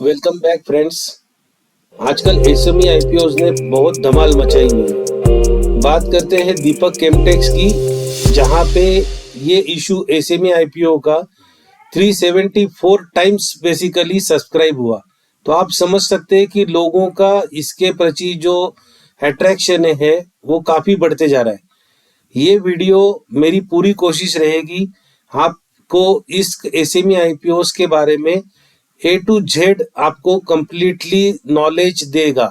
Welcome back friends. आजकल SME IPOs ने बहुत धमाल मचाई हुई है। बात करते हैं दीपक केमटेक्स की, जहां पे ये इशू एसएमई आईपीओ का 374 टाइम्स बेसिकली सब्सक्राइब हुआ। तो आप समझ सकते हैं कि लोगों का इसके प्रति जो अट्रैक्शन है वो काफी बढ़ते जा रहा है। ये वीडियो मेरी पूरी कोशिश रहेगी आपको इस एसएमई आईपीओस के बारे में ए टू जेड आपको कंप्लीटली नॉलेज देगा।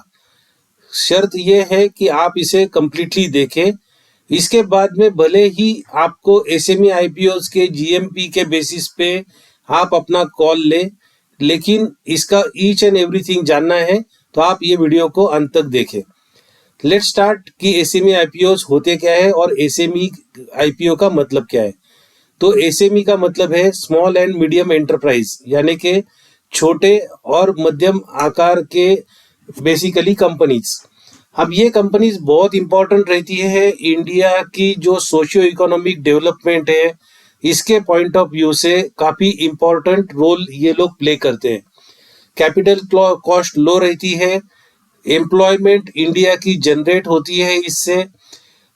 शर्त यह है कि आप इसे कंप्लीटली देखें। इसके बाद में भले ही आपको एसएमई आईपीओस के जीएमपी के बेसिस पे आप अपना कॉल ले, लेकिन इसका ईच एंड एवरीथिंग जानना है तो आप ये वीडियो को अंत तक देखें। लेट्स स्टार्ट कि एसएमई आईपीओस होते क्या है और एसएमई आईपीओ का मतलब क्या है। तो एसएमई का मतलब है स्मॉल एंड मीडियम एंटरप्राइज, यानी कि छोटे और मध्यम आकार के बेसिकली कंपनीज। अब ये कंपनीज बहुत इंपॉर्टेंट रहती है इंडिया की जो सोशियो इकोनॉमिक डेवलपमेंट है, इसके पॉइंट ऑफ व्यू से काफी इंपॉर्टेंट रोल ये लोग प्ले करते हैं। कैपिटल कॉस्ट लो रहती है, एम्प्लॉयमेंट इंडिया की जनरेट होती है इससे।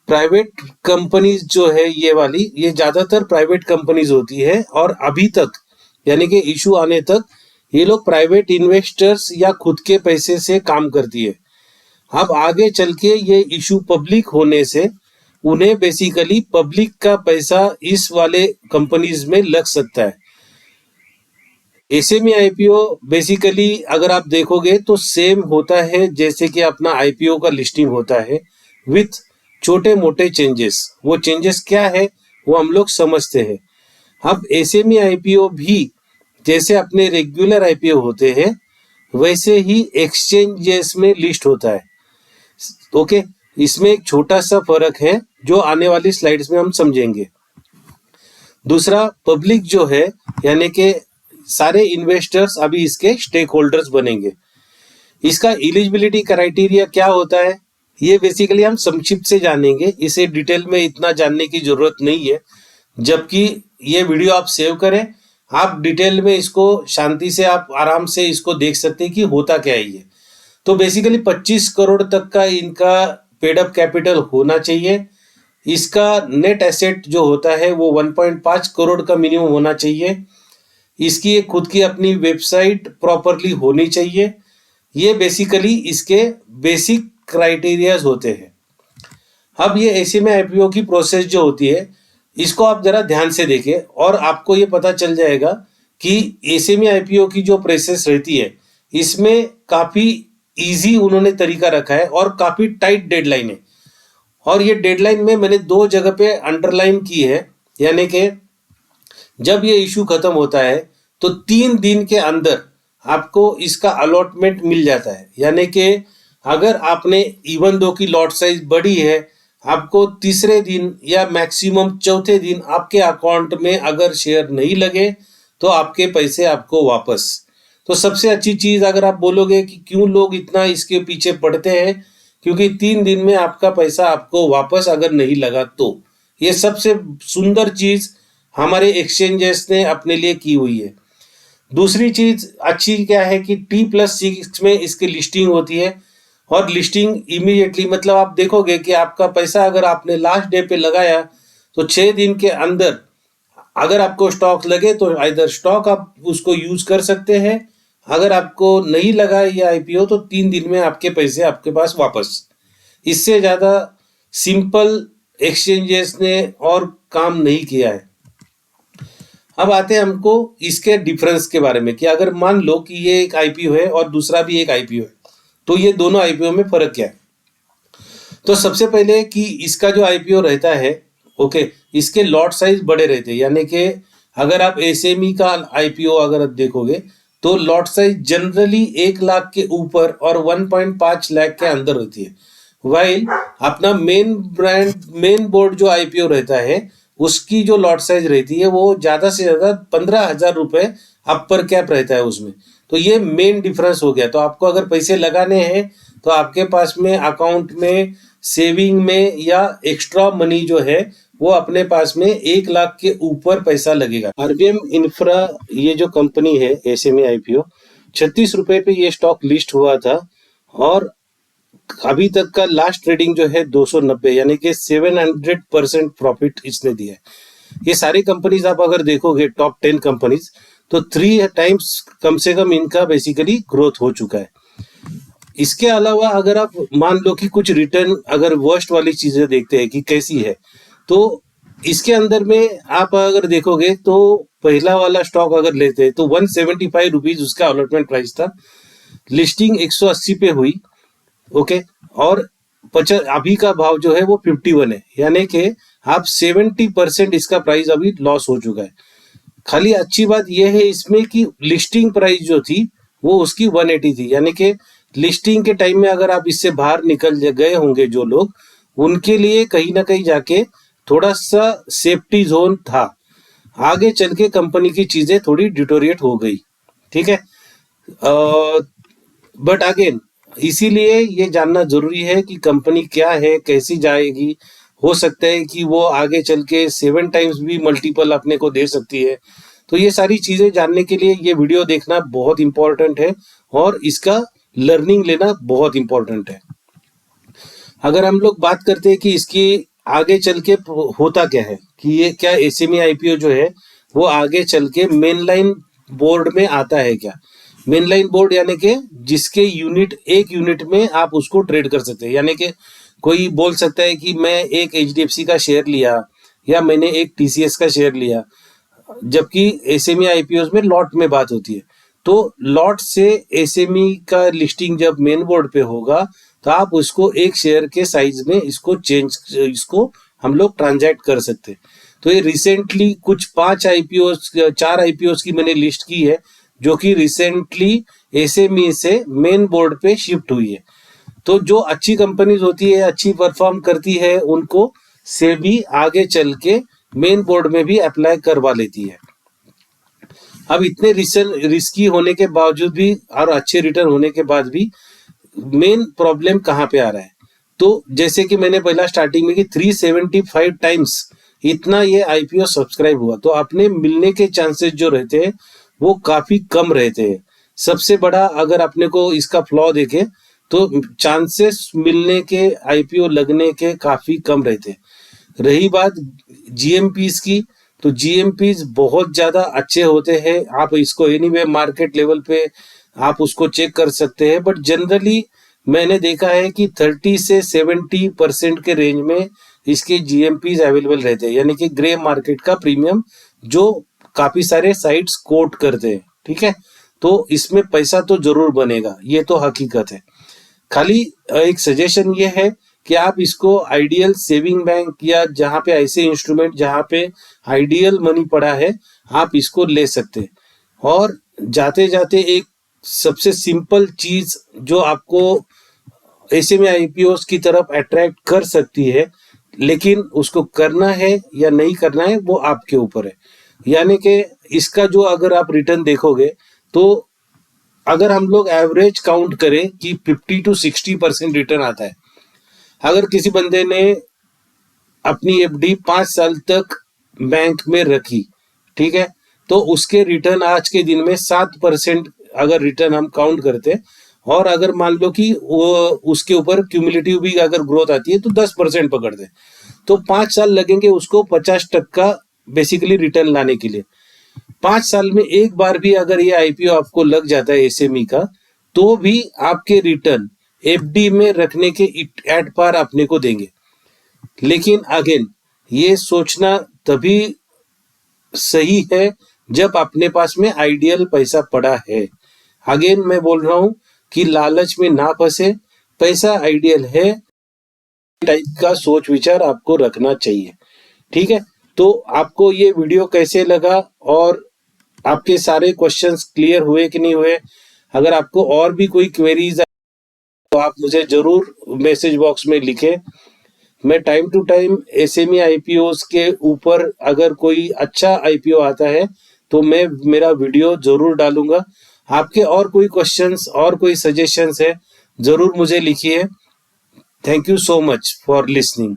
प्राइवेट कंपनीज जो है ये वाली, ये ज्यादातर प्राइवेट कंपनीज होती है और अभी तक यानी कि इशू आने तक ये लोग प्राइवेट इन्वेस्टर्स या खुद के पैसे से काम करती है। अब आगे चल के ये इशू पब्लिक होने से उन्हें बेसिकली पब्लिक का पैसा इस वाले कंपनीज में लग सकता है। एसएमई आईपीओ बेसिकली अगर आप देखोगे तो सेम होता है जैसे कि अपना आईपीओ का लिस्टिंग होता है, विथ छोटे मोटे चेंजेस। वो चेंजेस क्या है वो हम लोग समझते हैं। अब एसएमई आईपीओ भी जैसे अपने रेगुलर आईपीओ होते हैं वैसे ही एक्सचेंजेस में लिस्ट होता है। ओके, इसमें एक छोटा सा फर्क है जो आने वाली स्लाइड्स में हम समझेंगे। दूसरा, पब्लिक जो है यानी कि सारे इन्वेस्टर्स अभी इसके स्टेक होल्डर्स बनेंगे। इसका एलिजिबिलिटी क्राइटेरिया क्या होता है ये बेसिकली हम संक्षिप्त से जानेंगे, इसे डिटेल में इतना जानने की जरूरत नहीं है। जबकि ये वीडियो आप सेव करें, आप डिटेल में इसको शांति से आप आराम से इसको देख सकते हैं कि होता क्या है ये। तो बेसिकली 25 करोड़ तक का इनका पेड अप कैपिटल होना चाहिए। इसका नेट एसेट जो होता है वो 1.5 करोड़ का मिनिमम होना चाहिए। इसकी एक खुद की अपनी वेबसाइट प्रॉपरली होनी चाहिए। ये बेसिकली इसके बेसिक क्राइटेरियाज होते हैं। अब ये एसएमई आईपीओ की प्रोसेस जो होती है इसको आप जरा ध्यान से देखें और आपको ये पता चल जाएगा कि एसएमई आईपीओ की जो प्रोसेस रहती है इसमें काफी इजी उन्होंने तरीका रखा है और काफी टाइट डेडलाइन है। और ये डेडलाइन में मैंने 2 जगह पे अंडरलाइन की है, यानी कि जब ये इशू खत्म होता है तो 3 दिन के अंदर आपको इसका अलॉटमेंट मिल जाता है। यानी कि अगर आपने इवन दो की लॉट साइज बड़ी है, आपको तीसरे दिन या मैक्सिमम चौथे दिन आपके अकाउंट में अगर शेयर नहीं लगे तो आपके पैसे आपको वापस। तो सबसे अच्छी चीज अगर आप बोलोगे कि क्यों लोग इतना इसके पीछे पड़ते हैं, क्योंकि 3 दिन में आपका पैसा आपको वापस अगर नहीं लगा तो ये सबसे सुंदर चीज हमारे एक्सचेंजेस ने अपने लिए की हुई है। दूसरी चीज अच्छी क्या है कि T+6 में इसकी लिस्टिंग होती है और लिस्टिंग इमीडिएटली, मतलब आप देखोगे कि आपका पैसा अगर आपने लास्ट डे पे लगाया तो 6 दिन के अंदर अगर आपको स्टॉक लगे तो इधर स्टॉक आप उसको यूज कर सकते हैं। अगर आपको नहीं लगा ये आईपीओ तो 3 दिन में आपके पैसे आपके पास वापस। इससे ज्यादा सिंपल एक्सचेंजेस ने और काम नहीं किया है। अब आते हैं हमको इसके डिफरेंस के बारे में कि अगर मान लो कि ये एक आईपीओ है और दूसरा भी एक आईपीओ है तो ये दोनों आईपीओ में फर्क क्या है। तो सबसे पहले कि इसका जो आईपीओ रहता है, ओके, इसके लॉट साइज बड़े रहते हैं। यानी कि अगर आप एसएमई का आईपीओ अगर देखोगे तो लॉट साइज जनरली 1 लाख के ऊपर और 1.5 लाख के अंदर होती है। वाइल अपना मेन बोर्ड जो आईपीओ रहता है उसकी जो लॉट साइज रहती है वो ज्यादा से ज्यादा 15,000 रुपए अपर कैप रहता है उसमें। तो ये मेन डिफरेंस हो गया। तो आपको अगर पैसे लगाने हैं तो आपके पास में अकाउंट में सेविंग में या एक्स्ट्रा मनी जो है वो अपने पास में 1 लाख के ऊपर पैसा लगेगा। आरबीएम इंफ्रा ये जो कंपनी है एसएमई आईपीओ, 36 रुपए पे ये स्टॉक लिस्ट हुआ था और अभी तक का लास्ट ट्रेडिंग जो है 290, यानी कि 700% प्रॉफिट इसने दिया है। ये सारी कंपनीज आप अगर देखोगे टॉप 10 कंपनीज, तो 3 टाइम्स कम से कम इनका बेसिकली ग्रोथ हो चुका है। इसके अलावा अगर आप मान लो कि कुछ रिटर्न अगर वर्स्ट वाली चीजें देखते हैं कि कैसी है, तो इसके अंदर में आप अगर देखोगे तो पहला वाला स्टॉक अगर लेते हैं तो 175 रुपीज उसका अलॉटमेंट प्राइस था, लिस्टिंग 180 पे हुई, ओके, और अभी का भाव जो है वो 51 है, यानी कि आप 70% इसका प्राइस अभी लॉस हो चुका है। खाली अच्छी बात यह है इसमें कि लिस्टिंग प्राइस जो थी वो उसकी 180 थी, यानी कि लिस्टिंग के टाइम में अगर आप इससे बाहर निकल गए होंगे जो लोग, उनके लिए कहीं ना कहीं जाके थोड़ा सा सेफ्टी जोन था। आगे चल के कंपनी की चीजें थोड़ी डिटोरिएट हो गई, ठीक है। बट अगेन इसीलिए ये जानना जरूरी है कि कंपनी क्या है, कैसी जाएगी। हो सकता है कि वो आगे चल के 7 टाइम्स भी मल्टीपल अपने को दे सकती है। तो ये सारी चीजें जानने के लिए ये वीडियो देखना बहुत इंपॉर्टेंट है और इसका लर्निंग लेना बहुत इंपॉर्टेंट है। अगर हम लोग बात करते हैं कि इसकी आगे चल के होता क्या है, कि ये क्या एसएमई आईपीओ जो है वो आगे चल के मेन लाइन बोर्ड में आता है क्या। मेन लाइन बोर्ड यानी कि जिसके यूनिट, एक यूनिट में आप उसको ट्रेड कर सकते हैं, यानी कि कोई बोल सकता है कि मैं एक एचडीएफसी का शेयर लिया या मैंने एक टीसीएस का शेयर लिया, जबकि एसएमई आईपीओ में लॉट में बात होती है। तो लॉट से एसएमई का लिस्टिंग जब मेन बोर्ड पे होगा तो आप उसको एक शेयर के साइज में इसको हम लोग ट्रांजैक्ट कर सकते हैं। तो ये रिसेंटली कुछ 4 आईपीओ की मैंने लिस्ट की है जो कि रिसेंटली एसएमई से मेन बोर्ड पे शिफ्ट हुई है। तो जो अच्छी कंपनीज होती है, अच्छी परफॉर्म करती है, उनको से भी आगे चल के मेन बोर्ड में भी अप्लाई करवा लेती है। अब इतने रिस्की होने के बावजूद भी और अच्छे रिटर्न होने के बाद भी मेन प्रॉब्लम कहाँ पे आ रहा है, तो जैसे कि मैंने पहला स्टार्टिंग में कि 375 टाइम्स इतना ये आईपीओ सब्सक्राइब हुआ, तो अपने मिलने के चांसेस जो रहते हैं वो काफी कम रहते हैं। सबसे बड़ा अगर अपने को इसका फ्लॉ देखे तो चांसेस मिलने के, आईपीओ लगने के काफी कम रहते हैं। रही बात जीएमपीज की, तो जीएमपीज बहुत ज्यादा अच्छे होते हैं। आप इसको एनीवे मार्केट लेवल पे आप उसको चेक कर सकते हैं, बट जनरली मैंने देखा है कि 30 से 70% के रेंज में इसके जीएमपीज अवेलेबल रहते हैं, यानी कि ग्रे मार्केट का प्रीमियम जो काफी सारे साइट्स कोट करते हैं, ठीक है। तो इसमें पैसा तो जरूर बनेगा, ये तो हकीकत है। खाली एक सजेशन ये है कि आप इसको आइडियल सेविंग बैंक या जहां पे ऐसे इंस्ट्रूमेंट जहां पे आइडियल मनी पड़ा है आप इसको ले सकते हैं। और जाते जाते एक सबसे सिंपल चीज जो आपको एसएमई आईपीओस की तरफ अट्रैक्ट कर सकती है, लेकिन उसको करना है या नहीं करना है वो आपके ऊपर है। यानी कि इसका जो अगर आप रिटर्न देखोगे तो अगर हम लोग एवरेज काउंट करें कि 50 to 60% रिटर्न आता है। अगर किसी बंदे ने अपनी एफडी 5 साल तक बैंक में रखी, ठीक है, तो उसके रिटर्न आज के दिन में 7% अगर रिटर्न हम काउंट करते हैं, और अगर मान लो कि वो उसके ऊपर क्यूमुलेटिव भी अगर ग्रोथ आती है तो 10% पकड़ते हैं, तो 5 साल लगेंगे उसको 50% बेसिकली रिटर्न लाने के लिए। 5 साल में एक बार भी अगर ये आईपीओ आपको लग जाता है एसएमई का, तो भी आपके रिटर्न एफडी में रखने के एट पार अपने को देंगे। लेकिन अगेन ये सोचना तभी सही है जब अपने पास में आइडियल पैसा पड़ा है। अगेन मैं बोल रहा हूं कि लालच में ना फंसे, पैसा आइडियल है टाइप का सोच विचार आपको रखना चाहिए, ठीक है। तो आपको ये वीडियो कैसे लगा और आपके सारे क्वेश्चंस क्लियर हुए कि नहीं हुए? अगर आपको और भी कोई क्वेरीज तो आप मुझे जरूर मैसेज बॉक्स में लिखें। मैं time to time SME IPOs के ऊपर अगर कोई अच्छा आईपीओ आता है तो मैं मेरा वीडियो जरूर डालूंगा। आपके और कोई क्वेश्चंस और कोई सजेशंस है जरूर मुझे लिखिए। Thank you so much for listening.